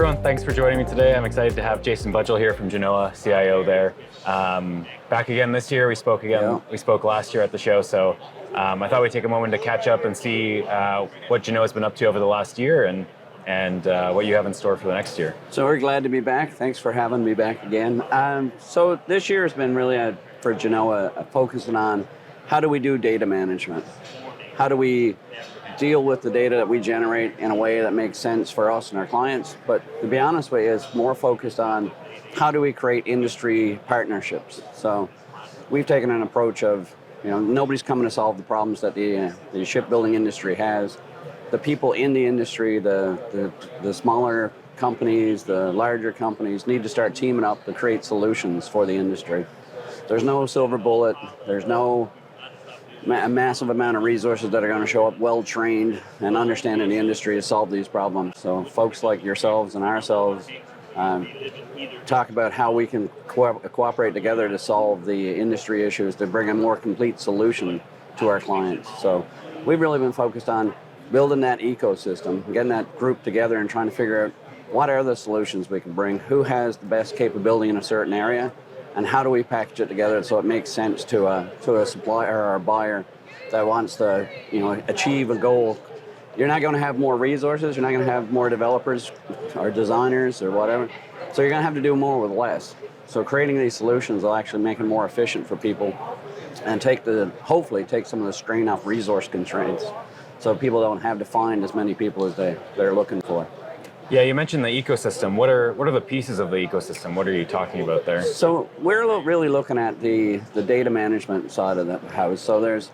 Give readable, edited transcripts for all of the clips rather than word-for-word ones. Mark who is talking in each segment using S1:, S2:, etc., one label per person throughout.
S1: everyone, thanks for joining me today. I'm excited to have Jason Budgell here from Genoa, CIO there. Back again this year, we spoke last year at the show, so I thought we'd take a moment to catch up and see what Genoa's been up to over the last year and what you have in store for the next year.
S2: So we're glad to be back. Thanks for having me back again. So this year has been really, for Genoa, focusing on how do we do data management? How do we deal with the data that we generate in a way that makes sense for us and our clients? But to be honest with you, it's more focused on how do we create industry partnerships. So we've taken an approach of, nobody's coming to solve the problems that the shipbuilding industry has. The people in the industry, the smaller companies, the larger companies need to start teaming up to create solutions for the industry. There's no silver bullet. There's no a massive amount of resources that are going to show up well-trained and understanding the industry to solve these problems. So folks like yourselves and ourselves talk about how we can cooperate together to solve the industry issues, to bring a more complete solution to our clients. So we've really been focused on building that ecosystem, getting that group together and trying to figure out what are the solutions we can bring, who has the best capability in a certain area, and how do we package it together so it makes sense to a supplier or a buyer that wants to achieve a goal. You're not going to have more resources, you're not going to have more developers or designers or whatever, so you're going to have to do more with less. So creating these solutions will actually make it more efficient for people and hopefully take some of the strain off resource constraints so people don't have to find as many people as they're looking for.
S1: Yeah, you mentioned the ecosystem. What are the pieces of the ecosystem? What are you talking about there?
S2: So we're really looking at the data management side of the house. So there's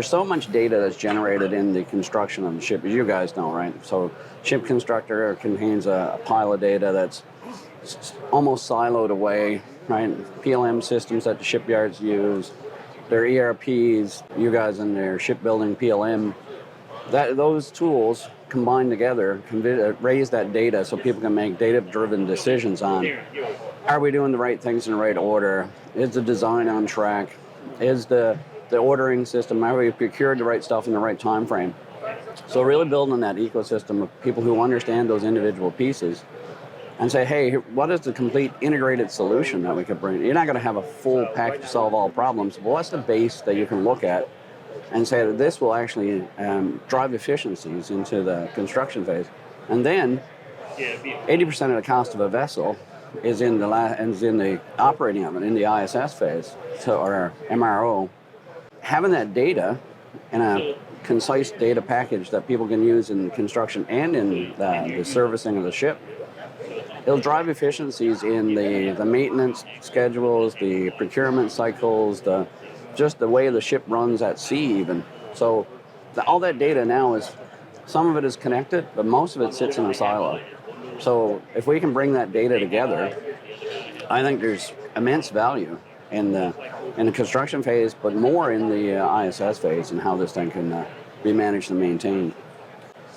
S2: so much data that's generated in the construction of the ship, as you guys know, right? So ShipConstructor contains a pile of data that's almost siloed away, right? PLM systems that the shipyards use, their ERPs, you guys in their shipbuilding PLM, those tools combined together can raise that data so people can make data-driven decisions on, are we doing the right things in the right order? Is the design on track? Is the ordering system, have we procured the right stuff in the right time frame? So really building that ecosystem of people who understand those individual pieces and say, hey, what is the complete integrated solution that we could bring? You're not going to have a full package to solve all problems, but what's the base that you can look at and say that this will actually drive efficiencies into the construction phase. And then 80% of the cost of a vessel is in the operating of it, in the ISS phase, or MRO. Having that data in a concise data package that people can use in construction and in the servicing of the ship, it'll drive efficiencies in the maintenance schedules, the procurement cycles, just the way the ship runs at sea even. So all that data now some of it is connected, but most of it sits in a silo. So if we can bring that data together, I think there's immense value in the construction phase, but more in the ISS phase and how this thing can be managed and maintained.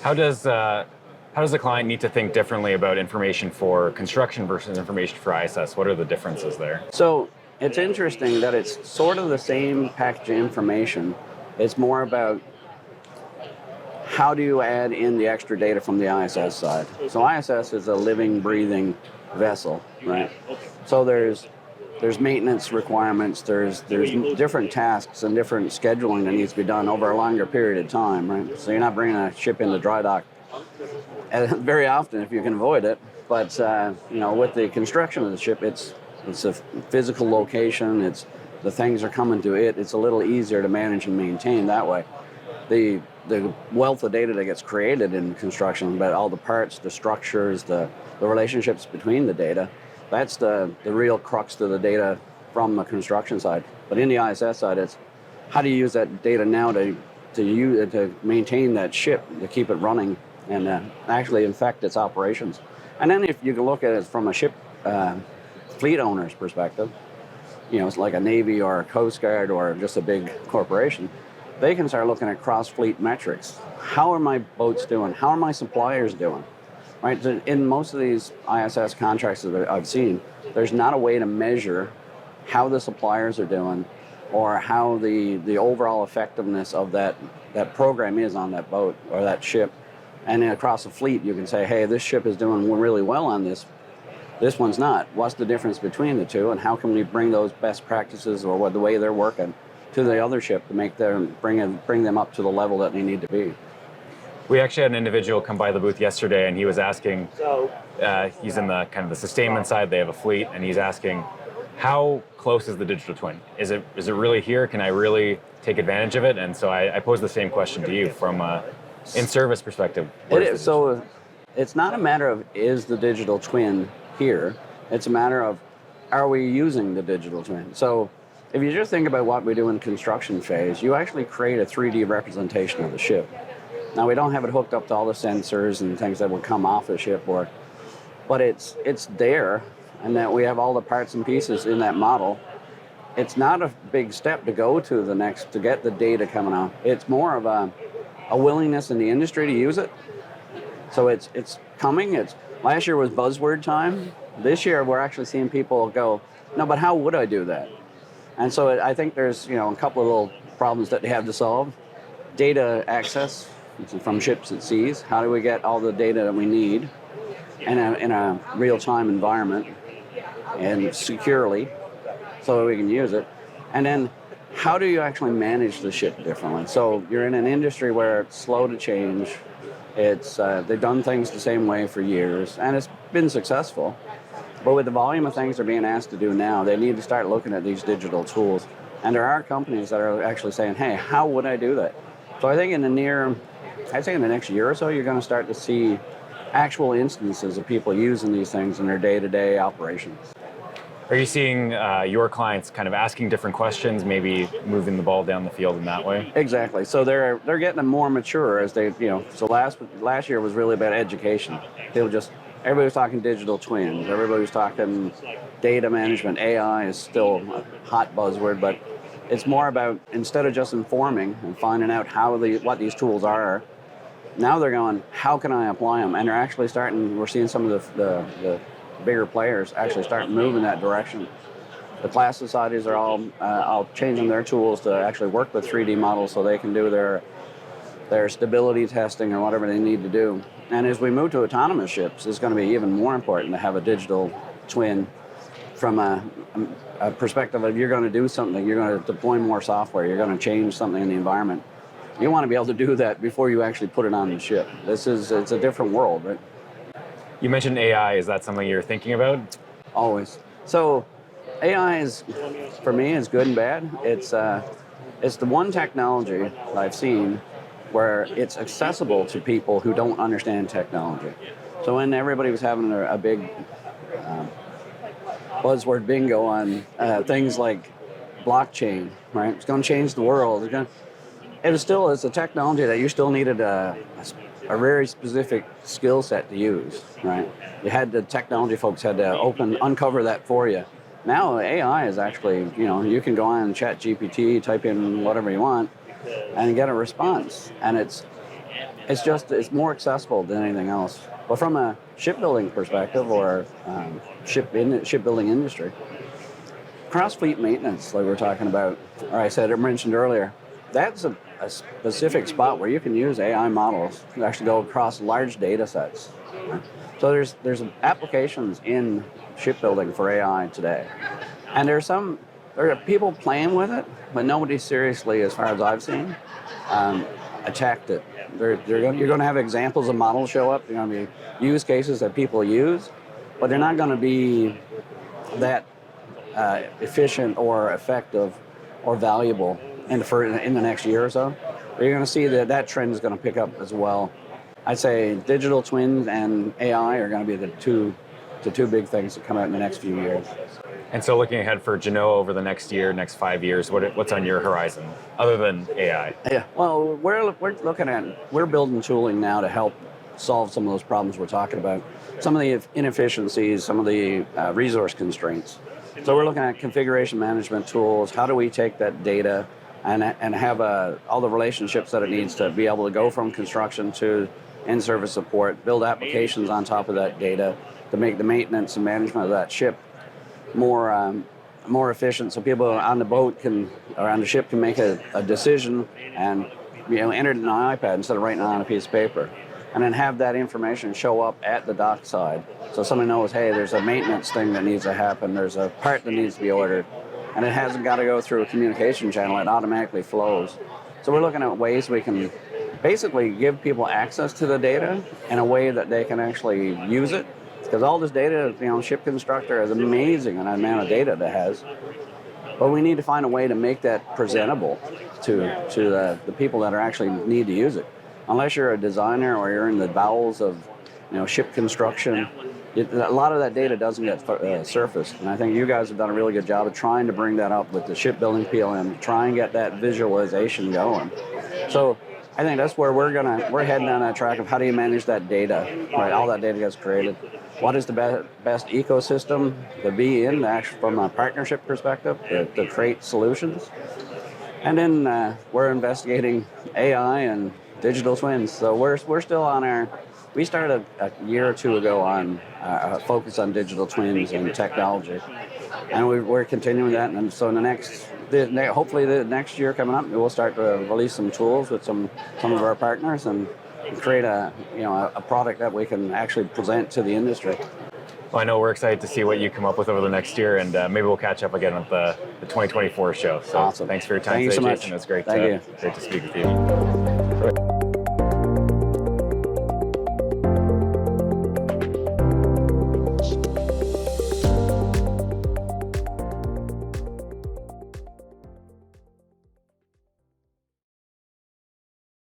S1: How does the client need to think differently about information for construction versus information for ISS? What are the differences there?
S2: So it's interesting that it's sort of the same package of information. It's more about how do you add in the extra data from the ISS side. So ISS is a living, breathing vessel, right? So there's maintenance requirements, there's different tasks and different scheduling that needs to be done over a longer period of time, right? So you're not bringing a ship into dry dock very often if you can avoid it. But with the construction of the ship, it's a physical location, the things are coming to it, it's a little easier to manage and maintain that way. The wealth of data that gets created in construction about all the parts, the structures, the relationships between the data, that's the real crux of the data from the construction side. But in the ISS side, it's how do you use that data now to maintain that ship, to keep it running and actually affect its operations. And then if you can look at it from a ship fleet owner's perspective, it's like a Navy or a Coast Guard or just a big corporation, they can start looking at cross-fleet metrics. How are my boats doing? How are my suppliers doing? Right? In most of these ISS contracts that I've seen, there's not a way to measure how the suppliers are doing or how the overall effectiveness of that program is on that boat or that ship. And then across the fleet, you can say, hey, this ship is doing really well on this. This one's not. What's the difference between the two, and how can we bring those best practices or what the way they're working to the other ship to make them bring them up to the level that they need to be?
S1: We actually had an individual come by the booth yesterday, and he was asking, he's in the kind of the sustainment side, they have a fleet, and he's asking, how close is the digital twin? Is it really here? Can I really take advantage of it? And so I posed the same question to you from in-service perspective.
S2: So it's not a matter of is the digital twin here, it's a matter of are we using the digital twin? So if you just think about what we do in construction phase, you actually create a 3D representation of the ship. Now we don't have it hooked up to all the sensors and things that would come off the ship, but it's there, and that we have all the parts and pieces in that model. It's not a big step to go to the next to get the data coming out. It's more of a willingness in the industry to use it. So it's coming. Last year was buzzword time. This year we're actually seeing people go, no, but how would I do that? And so I think there's a couple of little problems that they have to solve. Data access from ships at seas. How do we get all the data that we need in a real-time environment and securely so that we can use it? And then how do you actually manage the ship differently? So you're in an industry where it's slow to change. They've done things the same way for years, and it's been successful. But with the volume of things they're being asked to do now, they need to start looking at these digital tools. And there are companies that are actually saying, hey, how would I do that? So I think in the next year or so, you're going to start to see actual instances of people using these things in their day-to-day operations.
S1: Are you seeing your clients kind of asking different questions, maybe moving the ball down the field in that way?
S2: Exactly. So they're getting more mature as they, so last year was really about education. Everybody was talking digital twins. Everybody was talking data management. AI is still a hot buzzword, but it's more about, instead of just informing and finding out what these tools are, now they're going, how can I apply them? And they're actually we're seeing some of the bigger players actually start moving that direction. The class societies are all changing their tools to actually work with 3D models so they can do their stability testing or whatever they need to do. And as we move to autonomous ships, it's going to be even more important to have a digital twin from a perspective of you're going to do something, you're going to deploy more software, you're going to change something in the environment. You want to be able to do that before you actually put it on the ship. It's a different world, right?
S1: You mentioned AI. Is that something you're thinking about?
S2: Always. So AI for me, is good and bad. It's the one technology that I've seen where it's accessible to people who don't understand technology. So when everybody was having a big buzzword bingo on things like blockchain, right? It's going to change the world. It's a technology that you still needed a very specific skill set to use, right? The technology folks had to uncover that for you. Now AI is actually, you can go on ChatGPT, type in whatever you want, and get a response. And it's more accessible than anything else. But from a shipbuilding perspective or shipbuilding industry, cross-fleet maintenance, like we were talking about, or I mentioned earlier, that's a specific spot where you can use AI models to actually go across large data sets. So there's applications in shipbuilding for AI today. And there are people playing with it, but nobody seriously, as far as I've seen, attacked it. You're going to have examples of models show up. They're going to be use cases that people use, but they're not going to be that efficient or effective or valuable in the next year or so. But you're going to see that trend is going to pick up as well. I'd say digital twins and AI are going to be the two big things that come out in the next few years.
S1: And so looking ahead for Genoa over the next 5 years, what's on your horizon other than AI?
S2: Yeah, well, we're building tooling now to help solve some of those problems we're talking about. Some of the inefficiencies, some of the resource constraints. So we're looking at configuration management tools. How do we take that data and have all the relationships that it needs to be able to go from construction to in-service support, build applications on top of that data to make the maintenance and management of that ship more efficient, so people on the boat or on the ship can make a decision and enter it in an iPad instead of writing it on a piece of paper. and then have that information show up at the dock side. So somebody knows, hey, there's a maintenance thing that needs to happen, there's a part that needs to be ordered, and it hasn't got to go through a communication channel, it automatically flows. So we're looking at ways we can basically give people access to the data in a way that they can actually use it. Because all this data, ShipConstructor is amazing an amount of data that has. But we need to find a way to make that presentable to the people that are actually need to use it. Unless you're a designer or you're in the bowels of ship construction, a lot of that data doesn't get surfaced. And I think you guys have done a really good job of trying to bring that up with the shipbuilding PLM, try and get that visualization going. So I think that's where we're heading down that track of how do you manage that data, right? All that data gets created. What is the best ecosystem to be in from a partnership perspective to create solutions? And then we're investigating AI and digital twins. So we're still on we started a year or two ago on a focus on digital twins and technology. And we're continuing that. And so hopefully the next year coming up, we'll start to release some tools with some of our partners and create a product that we can actually present to the industry.
S1: Well, I know we're excited to see what you come up with over the next year, and maybe we'll catch up again at the 2024 show. So
S2: awesome.
S1: Thanks for your time
S2: Thank
S1: today,
S2: you so
S1: Jason.
S2: much.
S1: It was great
S2: Thank you.
S1: Great to speak with you.